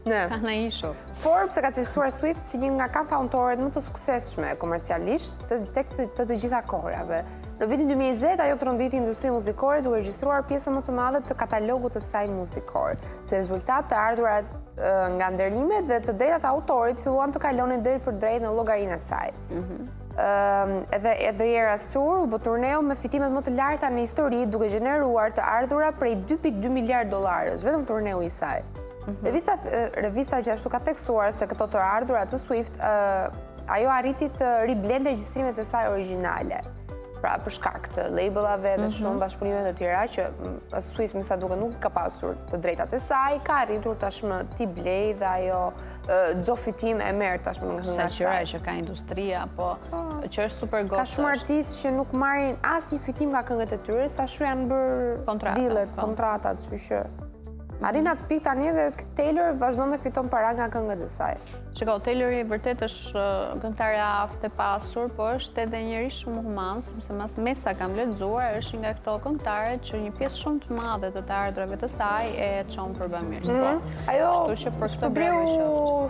Ka në isho. Forbes e ka cilësuar Swift si një nga kantaautorët më të suksesshme komercialisht tek të gjitha kohërave. Në vitin 2020, ajo tronditi industrinë muzikore duke regjistruar pjesën më të madhe të katalogut të saj muzikor. Si rezultat, të ardhurat nga ndërlimet dhe të drejtat e autorit filluan të kalonin drejt për drejt në llogarinë e saj. Edhe Eras Tour u bë turneu me fitimet më të larta në histori, duke gjeneruar të ardhura prej $2.2 miliard, vetëm turneu i saj. Revista gjithashtu ka tekstuar se këto të ardhura të Swift, ajo arriti të riblente regjistrimet e saj origjinale. Pra për shkak të labelave dhe shumë bashkëpunime të tjera që Swift me sa duket nuk ka pasur të drejtat e saj, ka arritur tashmë t'i blej dhe ajo çdo fitim e merr tashmë nga saj. Sa që ka industria, po që është super gotë. Ka shumë artistë që nuk marrin asnjë fitim nga këngët e tyre, sa shumë janë bërë dealet, kontratat, kështu që arrin atë pikë tani dhe Taylor vazhdon dhe fiton para nga këngët e saj. Shiko, Taylori vërtet është këngëtare aftë e pasur, po është edhe njëri shumë human, sepse mesa kam lexuar, është nga këto këngëtare që një pjesë shumë të madhe të ardhurave të saj e çon për bamirësi. Ajo shpërbleu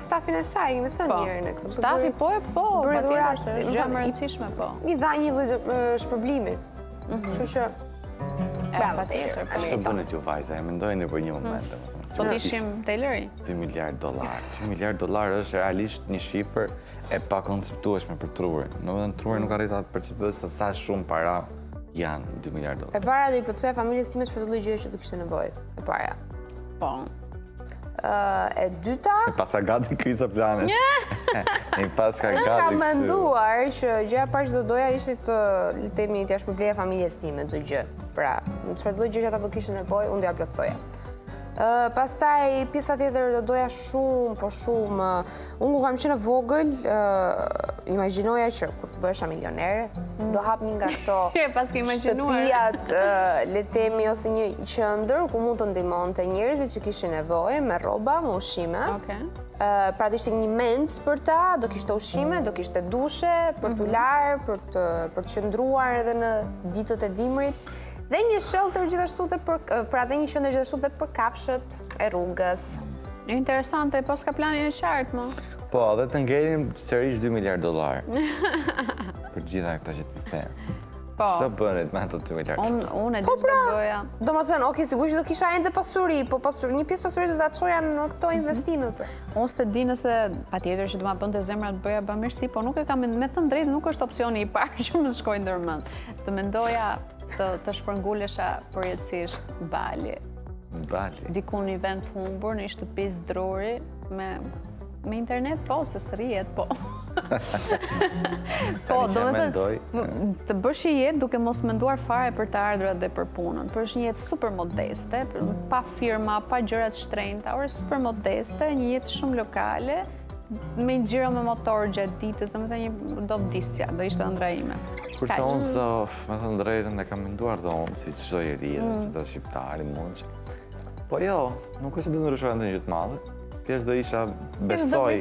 stafin e saj, më thënë njëri në këtë. Stafi po, patjetër, është gjë e rëndësishme, po. I dha një lloj shpërblimi. Kështu që patjetër. Ç'të bëni ju vajza, e mendojeni për një moment. Po t'ishim Taylori? $2 miliard. $2 miliard është realisht një shifër e pa konceptueshme për trurin. Domethënë truri nuk arrit atë perceptues se sa shumë para janë $2 miliard. E para do i plotësoja familjes time çfarë lloj gjëje që të kishte nevojë. E para. Po. E dyta, e pasa gati kriza planet. E paska gati. Kam menduar që gjëja e parë që do doja ishte të le të themi t'ia shpërbleja familjes time çdo gjë. Pra, çfarë lloj gjëje ata do kishin nevojë, unë do ja plotësoja. Pastaj pjesa tjetër do doja shumë, unë kur kam qenë vogël, imagjinoja që kur të bëhesha milionere, do hap një nga këto shtëpijat, le të themi, ose një qendër ku mund të ndihmonte njerëzit që kishin nevojë me rroba, me ushqime. Pra do ishte një mens për ta, do kishte ushqime, do kishte dushe për t'u larë, për të qëndruar edhe në ditët e dimrit. Dhe një shelter gjithashtu dhe për kafshët e rrugës. Interesante, pas ka planin e qartë, më. Po, dhe të ngelim sërish $2 miliard. Për gjitha këta që të them. Po. Sa bënit me ato $2 miliard? Unë e di që do bëja. Do më thënë, oke, sigurisht do kisha ende pasuri, po një pjesë pasuri do të çoja në këto investime. Unë s'e di nëse patjetër që do ma bënte zemra të bëja bamirësi, po nuk e kam me thënë drejtë, nuk është opsioni i parë që më shkojnë ndërmend. Të mendoja të shpërngulesha përjetësisht Bali. Bali? Diku një vend humbur, në shtëpi druri, me internet, po, se s'rrihet, po. Po, do me thënë, të bësh një jetë duke mos menduar fare për të ardhurat dhe për punën, për është një jetë super modeste, pa firma, pa gjërat shtrenjta, ore super modeste, një jetë shumë lokale, me një gjiro me motor gjatë ditës, do me thënë do vdisja, do ishte ëndra ime. Kurse unë, me thënë drejtën, e kam menduar dhe unë, si çdo njeri dhe që të shqiptari mund që. Po jo, nuk është do ndryshoja ndonjë gjë të madhe. Thjesht do isha besoj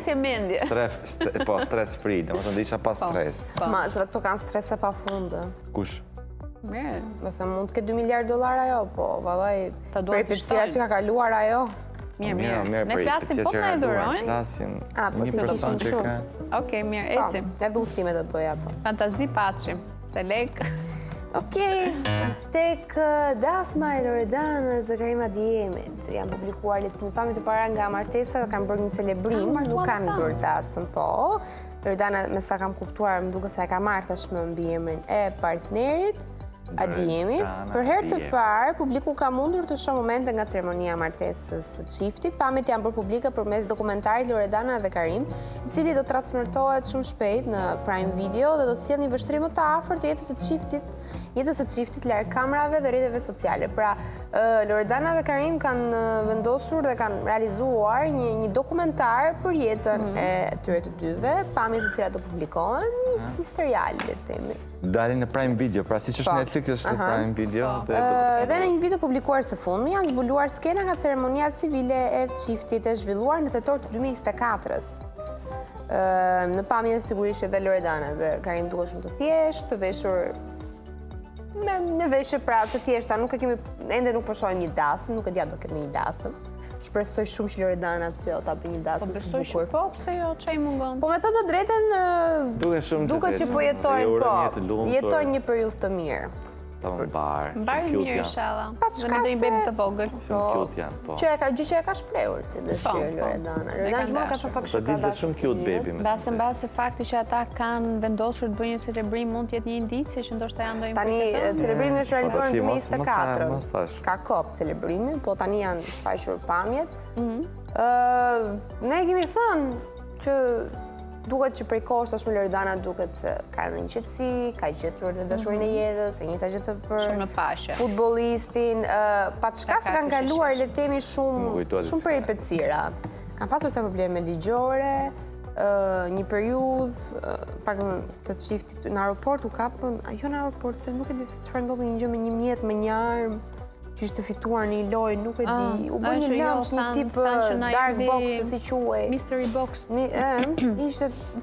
stres free, do të isha pa stres. Ma, se dhe këto kanë strese pa fundë. Kush? Mirë. Me thëmë, mund të ketë $2 miliard ajo, po, vallaj, prej përcia që ka kaluar ajo. Mirë. Ne flasim, po të na edhurojnë? Flasim, po një person që ka. Okej, mirë, ecim. Edhe udhëtime do bëja, po. Fantazi paçim, se lek. Okej, tek dasma e Loredanës dhe Karima Diemit janë publikuar pamje të para nga martesa, kanë bërë një celebrim, nuk kanë bërë dasëm, po. Loredana, me sa kam kuptuar, më duket se e ka marrë tashmë mbi emrin e partnerit. Adi jemi. Për herë të parë, publiku ka mundur të shohë momente nga ceremonia martesës së çiftit. Pamjet janë bërë publike përmes dokumentarit Loredana dhe Karim, i cili do të transmetohet shumë shpejt në Prime Video dhe do të sjellë një vështrim më të afërt të jetës së çiftit larg kamerave dhe rrjeteve sociale. Pra, Loredana dhe Karim kanë vendosur dhe kanë realizuar një dokumentar për jetën e tyre të dyve, pamjet të cilat do publikohen, një serial, le të themi. Dalin në Prime Video, pra siç është Netflix është në Prime Video. Dhe në një video publikuar së fundmi janë zbuluar skena nga ceremonia civile e çiftit e zhvilluar në tetor të 2024-s. Në pamje sigurisht edhe Loredana dhe Karim duke shumë të thjeshtë, të veshur me veshje pra të thjeshta, ende nuk po shohim një dasëm, nuk e dia do ketë një dasëm. Shpresoj shumë që Loredana pse jo ta bëj një dasëm të bukur. Po besoj shumë po, pse jo, çai mungon. Po me thënë të drejtën, duket që po jetojnë një periudhë të mirë. Mbarë mirë, inshallah. Dhe me do një bebi të vogël. Shumë cute janë, po. Gjë që e ka shprehur si dëshirë Loredana. Loredana gjithmonë ka thënë fakt Po ditë shumë cute baby. Mbase fakti që ata kanë vendosur të bëjnë një celebrim mund të jetë një indicie që ndoshta janë ndonjë tani celebrimi është realizuar në 2024. Mos tash. Ka kohë celebrimi, po tani janë shfaqur pamjet. Ne kemi thënë që duket që prej kohës tashmë Loredana duket se ka një qetësi, ka gjetur dhe dashurinë e jetës, e njëjta gjë të për futbollistin, paçka se kanë kaluar le të themi shumë peripecira. Kanë pasur sa probleme ligjore, një periudhë pak të çiftit në aeroport u kapën, jo në aeroport, se nuk e di se çfarë ndodhi një gjë me një mjet me një armë që ishte fituar një lojë, nuk e di. U bën një lëmsh, një tip dark box, si quhej. Mystery box.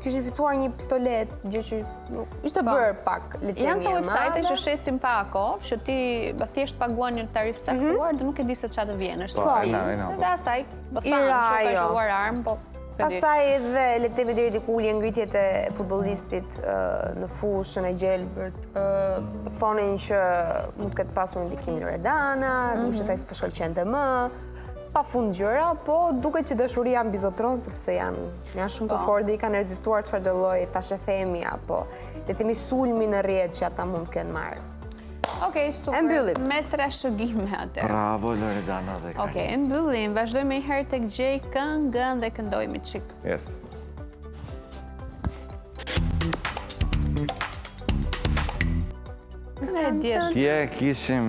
Kishin fituar një pistolet, gjë që ishte bërë pak, le të themi. Janë ca websajte që shesin pako, që ti thjesht paguan një tarifë caktuar dhe nuk e di se çfarë të vjen, është surprizë. Dhe asaj, po thanë që ka shkuar armë, po pastaj edhe le të themi deri diku uljen ngritjet e futbollistit në fushën e gjelbërt, thonin që mund të ketë pasur ndikim Loredana, duke që saj s'po shkëlqente më, pafund gjëra, po duket që dashuria mbizotron sepse janë shumë të fortë dhe i kanë rezistuar çfarëdo lloj thashë themi apo le të themi sulmi në rrjet që ata mund të kenë marrë. Okej, super. Me trashëgime atë. Bravo Loredana dhe Karim. Okej, mbyllim. Vazhdojmë një herë tek gjej këngën dhe këndojmë çik. Yes. Dje kishim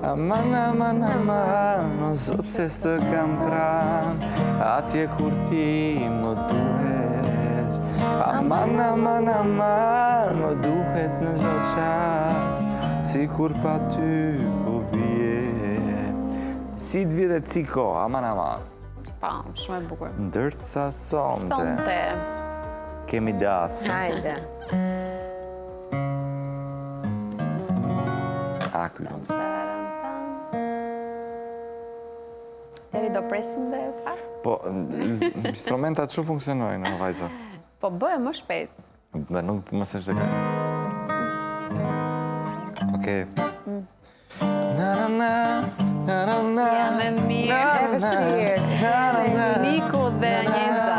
Aman, aman, aman, o zot se s'të kam pran, atje kur ti më duhet. Aman, aman, aman, o duhet në çdo çast, si kur pa ty po vje. Si të vjet e ciko, aman, aman. Pa, shumë e bukur. Ndërsa sonte kemi das. Hajde. Akujtës. Deri do presim dhe pak? Po, instrumentat shumë funksionojnë, vajza. Po, bëhe më shpejt. Dhe nuk më se shtë ka. Okej. Ja me mirë. E vështirë. Niku dhe Anjeza.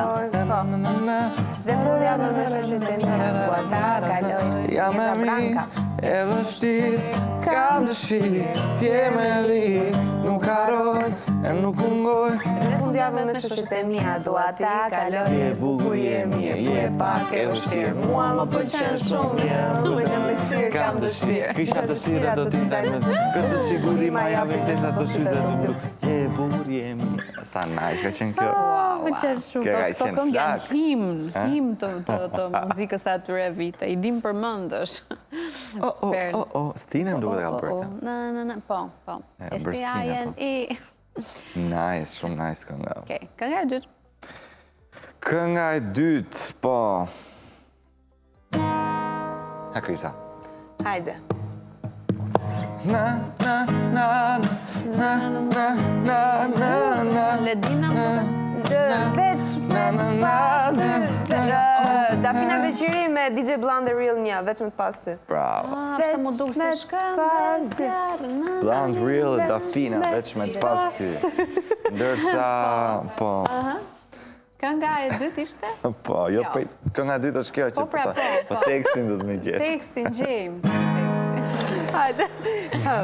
Dhe fundja me shoqërinë e mia, ku ata kalojnë. Ja me mirë, e vështirë, kam dëshirë, t'je me li, nuk haroj, e nuk ungoj. Dhe fundja me shoqërinë e mia, do ata kalojnë. Je bukur, je mirë, je pak e vështirë, mua më pëlqen shumë. Me në mësirë kam dëshirë. Kisha dëshirë do t'i ndaj me këtë siguri ma javë të sa të sytë të blu. Je bukur, je mirë. Sa nice ka qenë kjo. Më qenë shumë. Këto këngë janë him të muzikës të atyre vite. I dim përmendësh. Stine më duke dhe ka bërë këtë. Po. STINE. Nice, shumë nice kënga. Okej, kënga e dytë. Kënga e dytë, po. Ha, Krisa. Hajde. Ledina Veç Dafina Beqiri me DJ Blonde Real 1, veç me të pas ty. Bravo. Pse mu duk se shkëm Blonde Real e Dafina, veç me të pas ty. Ndërsa, po. Kënga e dytë ishte? Po, jo, kënga e dytë është kjo që po tekstin do të me gjithë. Tekstin gjejmë. Hajde.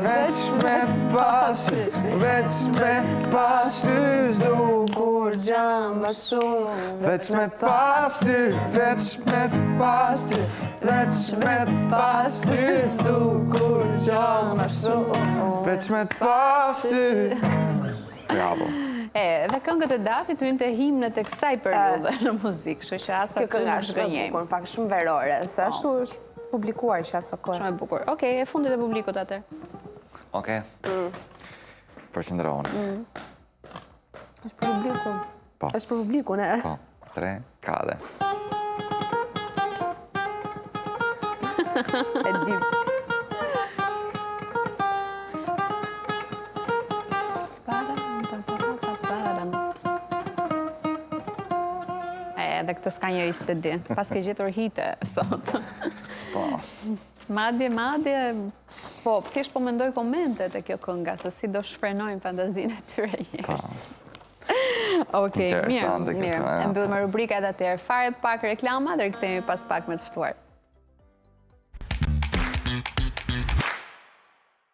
Veç me pas ty, veç me pas ty s'du Kur gjam më shumë. Veç me pas ty, veç me pas ty, veç me pas ty s'du kur gjam më shumë. Veç me pas ty. Bravo. Dhe këngët e Dafit hynë të himnet e kësaj periudhe në muzikë, kështu që asa Kjo kënga të është shumë e bukur, në fakt shumë verore, se ashtu është publikuar që asë kohë. Shumë e bukur. Okej, e fundit e publikut atër. Okej. Përqendrohen. Është për publikun. Po. Është për publikun, e? Po, 3, kade. E di. Edhe këtë s'ka njëri se di. Pas ke gjetur hite, sot. Po. Madje, po, thjesht po mendoj komentet e kjo kënga, se si do shfrenojnë fantazinë e tyre njerëz. Okej, mirë. E mbyllim me rubrikat atëherë. Fare pak reklama dhe rikthehemi pas pak me të ftuar.